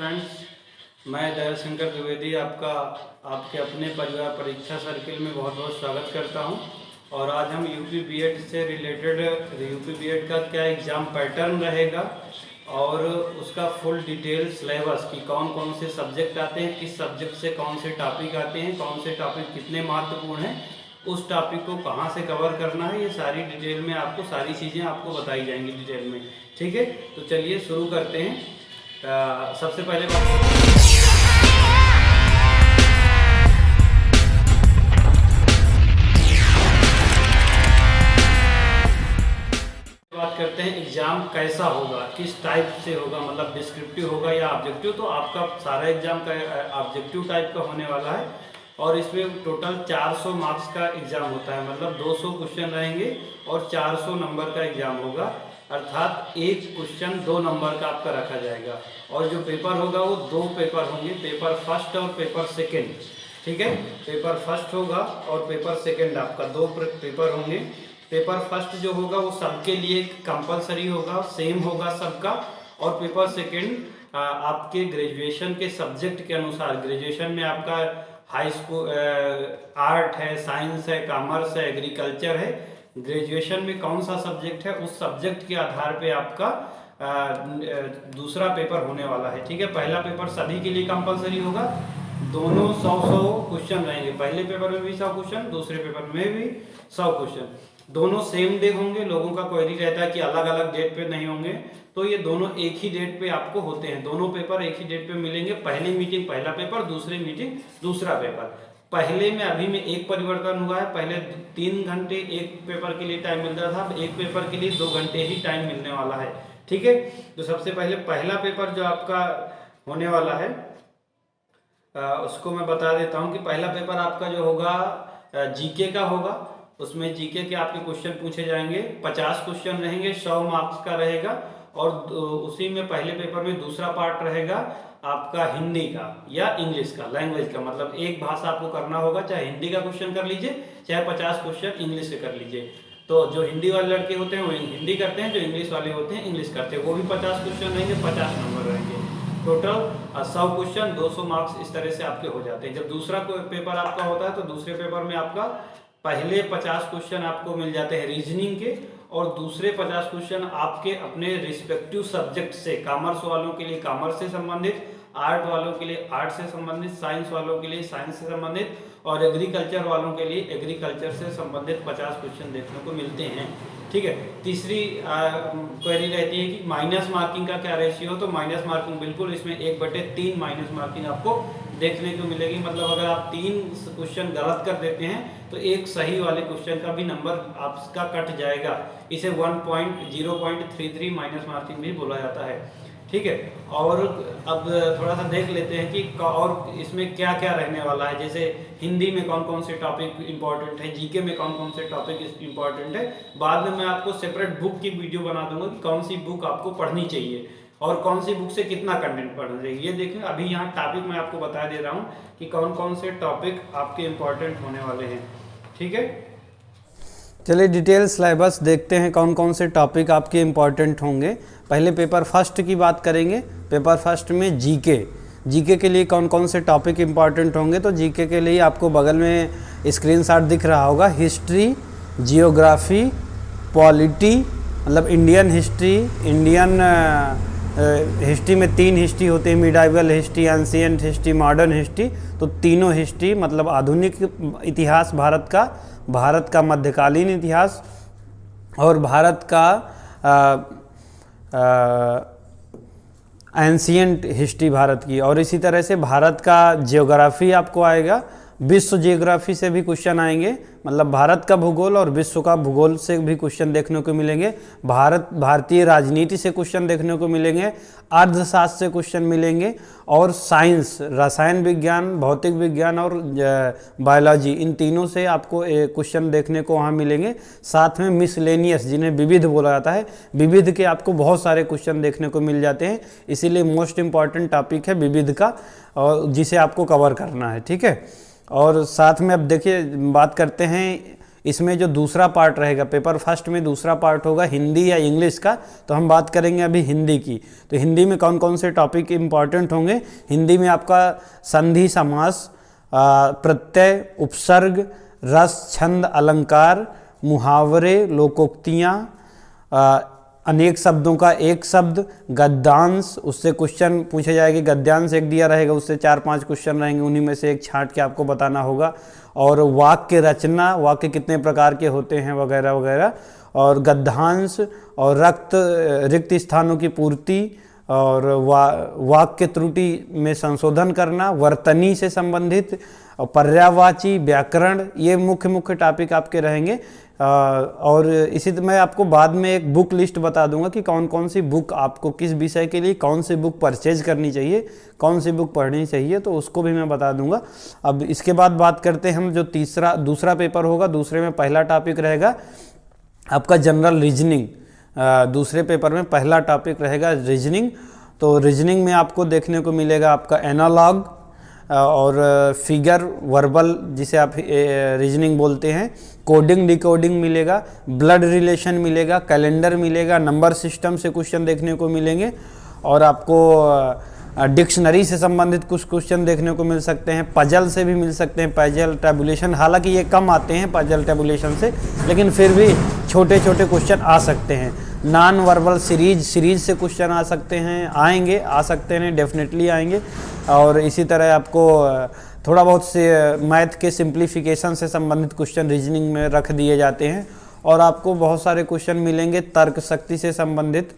Friends, मैं दयाशंकर द्विवेदी आपके अपने परिवार परीक्षा सर्किल में बहुत बहुत स्वागत करता हूं। और आज हम यूपी बीएड से रिलेटेड यूपी बीएड का क्या एग्ज़ाम पैटर्न रहेगा और उसका फुल डिटेल सिलेबस की कौन कौन से सब्जेक्ट आते हैं, किस सब्जेक्ट से कौन से टॉपिक आते हैं, कौन से टॉपिक कितने महत्वपूर्ण हैं, उस टॉपिक को कहां से कवर करना है, ये सारी डिटेल में आपको सारी चीज़ें आपको बताई जाएंगी डिटेल में। ठीक है, तो चलिए शुरू करते हैं। सबसे पहले बात करते हैं एग्ज़ाम कैसा होगा, किस टाइप से होगा, मतलब डिस्क्रिप्टिव होगा या ऑब्जेक्टिव। तो आपका सारा एग्जाम का ऑब्जेक्टिव टाइप का होने वाला है और इसमें टोटल 400 मार्क्स का एग्ज़ाम होता है, मतलब 200 क्वेश्चन रहेंगे और 400 नंबर का एग्ज़ाम होगा। अर्थात एक क्वेश्चन 2 नंबर का आपका रखा जाएगा और जो पेपर होगा वो 2 पेपर होंगे, पेपर फर्स्ट और पेपर सेकेंड। ठीक है, पेपर फर्स्ट होगा और पेपर सेकेंड, आपका 2 पेपर होंगे। पेपर फर्स्ट जो होगा वो सबके लिए कंपलसरी होगा, सेम होगा सबका। और पेपर सेकेंड आपके ग्रेजुएशन के सब्जेक्ट के अनुसार, ग्रेजुएशन में आपका हाई स्कूल आर्ट है, साइंस है, कॉमर्स है, एग्रीकल्चर है, ग्रेजुएशन में कौन सा सब्जेक्ट है उस सब्जेक्ट के आधार पे आपका दूसरा पेपर होने वाला है। ठीक है, पहला पेपर सभी के लिए कंपलसरी होगा, दोनों 100 क्वेश्चन रहेंगे। पहले पेपर में भी 100 क्वेश्चन, दूसरे पेपर में भी 100 क्वेश्चन, दोनों सेम डे होंगे। लोगों का क्वेरी रहता है कि अलग अलग डेट पे नहीं होंगे, तो ये दोनों एक ही डेट पे आपको होते हैं, दोनों पेपर एक ही डेट पे मिलेंगे। पहली मीटिंग पहला पेपर, दूसरी मीटिंग दूसरा पेपर। पहले में अभी में एक परिवर्तन हुआ है, पहले 3 घंटे एक पेपर के लिए टाइम मिलता था, अब एक पेपर के लिए 2 घंटे ही टाइम मिलने वाला है। ठीक है, तो सबसे पहले पहला पेपर जो आपका होने वाला है उसको मैं बता देता हूं कि पहला पेपर आपका जो होगा जीके का होगा। उसमें जीके के आपके क्वेश्चन पूछे जाएंगे, 50 क्वेश्चन रहेंगे, 100 मार्क्स का रहेगा। और उसी में पहले पेपर में दूसरा पार्ट रहेगा आपका हिंदी का या इंग्लिश का, लैंग्वेज का, मतलब एक भाषा आपको करना होगा, चाहे हिंदी का क्वेश्चन कर लीजिए, चाहे 50 क्वेश्चन इंग्लिश से कर लीजिए। तो जो हिंदी वाले लड़के होते हैं वो हिंदी करते हैं, जो इंग्लिश वाले होते हैं इंग्लिश करते हैं, वो भी 50 क्वेश्चन रहेंगे, 50 नंबर रहेंगे। टोटल 100 क्वेश्चन, 200 मार्क्स इस तरह से आपके हो जाते हैं। जब दूसरा पेपर आपका होता है तो दूसरे पेपर में आपका पहले 50 क्वेश्चन आपको मिल जाते हैं रीजनिंग के और दूसरे 50 क्वेश्चन आपके अपने रिस्पेक्टिव सब्जेक्ट से, कॉमर्स वालों के लिए कॉमर्स से संबंधित, आर्ट वालों के लिए आर्ट से संबंधित, साइंस वालों के लिए साइंस से संबंधित और एग्रीकल्चर वालों के लिए एग्रीकल्चर से संबंधित 50 क्वेश्चन देखने को मिलते हैं। ठीक है, तीसरी क्वेरी रहती है कि माइनस मार्किंग का क्या रेशियो, तो माइनस मार्किंग बिल्कुल इसमें 1/3 माइनस मार्किंग आपको देखने को मिलेगी। मतलब अगर आप 3 क्वेश्चन गलत कर देते हैं तो एक सही वाले क्वेश्चन का भी नंबर आपका कट जाएगा। इसे 0.33 माइनस मार्किंग भी बोला जाता है। ठीक है, और अब थोड़ा सा देख लेते हैं कि और इसमें क्या क्या रहने वाला है। जैसे हिंदी में कौन कौन से टॉपिक इंपॉर्टेंट है, जीके में कौन कौन से टॉपिक इंपॉर्टेंट है। बाद में मैं आपको सेपरेट बुक की वीडियो बना दूंगा कि कौन सी बुक आपको पढ़नी चाहिए और कौन सी बुक से कितना कंटेंट पढ़ना चाहिए। ये देखें, अभी यहाँ टॉपिक मैं आपको बता दे रहा हूँ कि कौन कौन से टॉपिक आपके इम्पोर्टेंट होने वाले हैं। ठीक है, चलिए डिटेल सिलेबस देखते हैं कौन कौन से टॉपिक आपके इम्पॉर्टेंट होंगे। पहले पेपर फर्स्ट की बात करेंगे। पेपर फर्स्ट में जीके के लिए कौन कौन से टॉपिक इम्पॉर्टेंट होंगे, तो जीके के लिए आपको बगल में स्क्रीनशॉट दिख रहा होगा, हिस्ट्री, जियोग्राफी, पॉलिटी, मतलब इंडियन हिस्ट्री। इंडियन हिस्ट्री में 3 हिस्ट्री होती है, medieval history, ancient history, modern history. तो तीनों हिस्ट्री मतलब आधुनिक इतिहास भारत का मध्यकालीन इतिहास और भारत का एंशिएंट हिस्ट्री भारत की। और इसी तरह से भारत का जियोग्राफी आपको आएगा, विश्व जियोग्राफी से भी क्वेश्चन आएंगे, मतलब भारत का भूगोल और विश्व का भूगोल से भी क्वेश्चन देखने को मिलेंगे। भारतीय राजनीति से क्वेश्चन देखने को मिलेंगे, अर्थशास्त्र से क्वेश्चन मिलेंगे और साइंस, रसायन विज्ञान, भौतिक विज्ञान और बायोलॉजी, इन तीनों से आपको क्वेश्चन देखने को वहाँ मिलेंगे। साथ में मिसलेनियस, जिन्हें विविध बोला जाता है, विविध के आपको बहुत सारे क्वेश्चन देखने को मिल जाते हैं। इसीलिए मोस्ट इम्पॉर्टेंट टॉपिक है विविध का, और जिसे आपको कवर करना है। ठीक है, और साथ में अब देखिए बात करते हैं इसमें जो दूसरा पार्ट रहेगा, पेपर फर्स्ट में दूसरा पार्ट होगा हिंदी या इंग्लिश का, तो हम बात करेंगे अभी हिंदी की। तो हिंदी में कौन कौन से टॉपिक इम्पॉर्टेंट होंगे? हिंदी में आपका संधि समास, प्रत्यय, उपसर्ग, रस, छंद, अलंकार, मुहावरे, लोकोक्तियाँ, अनेक शब्दों का एक शब्द, गद्यांश, उससे क्वेश्चन पूछे जाएंगे। गद्यांश एक दिया रहेगा, उससे 4-5 क्वेश्चन रहेंगे, उन्हीं में से एक छांट के आपको बताना होगा। और वाक्य रचना, वाक्य कितने प्रकार के होते हैं वगैरह वगैरह। और गद्यांश और रिक्त स्थानों की पूर्ति और वाक्य त्रुटि में संशोधन करना, वर्तनी से संबंधित, और पर्यायवाची, व्याकरण, ये मुख्य टॉपिक आपके रहेंगे। और इसी मैं आपको बाद में एक बुक लिस्ट बता दूंगा कि कौन कौन सी बुक आपको किस विषय के लिए कौन सी बुक परचेज करनी चाहिए, कौन सी बुक पढ़नी चाहिए, तो उसको भी मैं बता दूंगा। अब इसके बाद बात करते हैं हम जो दूसरा पेपर होगा। दूसरे में पहला टॉपिक रहेगा आपका जनरल रीजनिंग। दूसरे पेपर में पहला टॉपिक रहेगा रीजनिंग। तो रीजनिंग में आपको देखने को मिलेगा आपका एनालॉग और फिगर, वर्बल जिसे आप रीजनिंग बोलते हैं, कोडिंग डिकोडिंग मिलेगा, ब्लड रिलेशन मिलेगा, कैलेंडर मिलेगा, नंबर सिस्टम से क्वेश्चन देखने को मिलेंगे, और आपको डिक्शनरी से संबंधित कुछ क्वेश्चन देखने को मिल सकते हैं, पजल से भी मिल सकते हैं, पजल टेबुलेशन, हालांकि ये कम आते हैं पजल टेबुलेशन से, लेकिन फिर भी छोटे छोटे क्वेश्चन आ सकते हैं। नॉन वर्बल सीरीज से क्वेश्चन आ सकते हैं, आ सकते हैं, डेफिनेटली आएंगे। और इसी तरह आपको थोड़ा बहुत से मैथ के सिंप्लीफिकेशन से संबंधित क्वेश्चन रीजनिंग में रख दिए जाते हैं। और आपको बहुत सारे क्वेश्चन मिलेंगे तर्क शक्ति से संबंधित,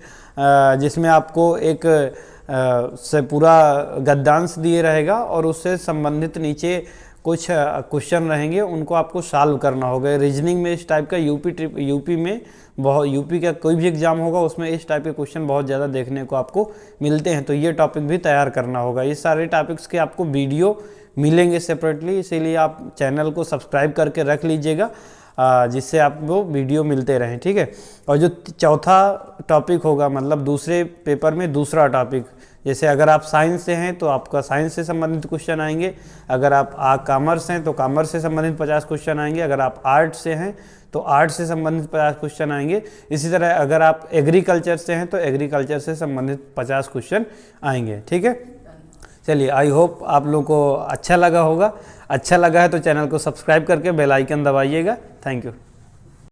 जिसमें आपको एक से पूरा गद्यांश दिए रहेगा और उससे संबंधित नीचे कुछ क्वेश्चन रहेंगे, उनको आपको सॉल्व करना होगा। रीजनिंग में इस टाइप का यूपी में बहुत, यूपी का कोई भी एग्जाम होगा उसमें इस टाइप के क्वेश्चन बहुत ज़्यादा देखने को आपको मिलते हैं, तो ये टॉपिक भी तैयार करना होगा। ये सारे टॉपिक्स के आपको वीडियो मिलेंगे सेपरेटली, इसीलिए आप चैनल को सब्सक्राइब करके रख लीजिएगा, जिससे आपको वीडियो मिलते रहें, ठीक है। और जो चौथा टॉपिक होगा, मतलब दूसरे पेपर में दूसरा टॉपिक, जैसे अगर आप साइंस से हैं तो आपका साइंस से संबंधित क्वेश्चन आएंगे, अगर आप कॉमर्स हैं तो कॉमर्स से संबंधित 50 क्वेश्चन आएंगे, अगर आप आर्ट से हैं तो आर्ट से संबंधित 50 क्वेश्चन आएंगे। इसी तरह अगर आप एग्रीकल्चर से हैं तो एग्रीकल्चर से संबंधित 50 क्वेश्चन आएंगे, ठीक है। चलिए, आई होप आप लोगों को अच्छा लगा होगा। अच्छा लगा है तो चैनल को सब्सक्राइब करके बेल आइकन दबाइएगा। Thank you.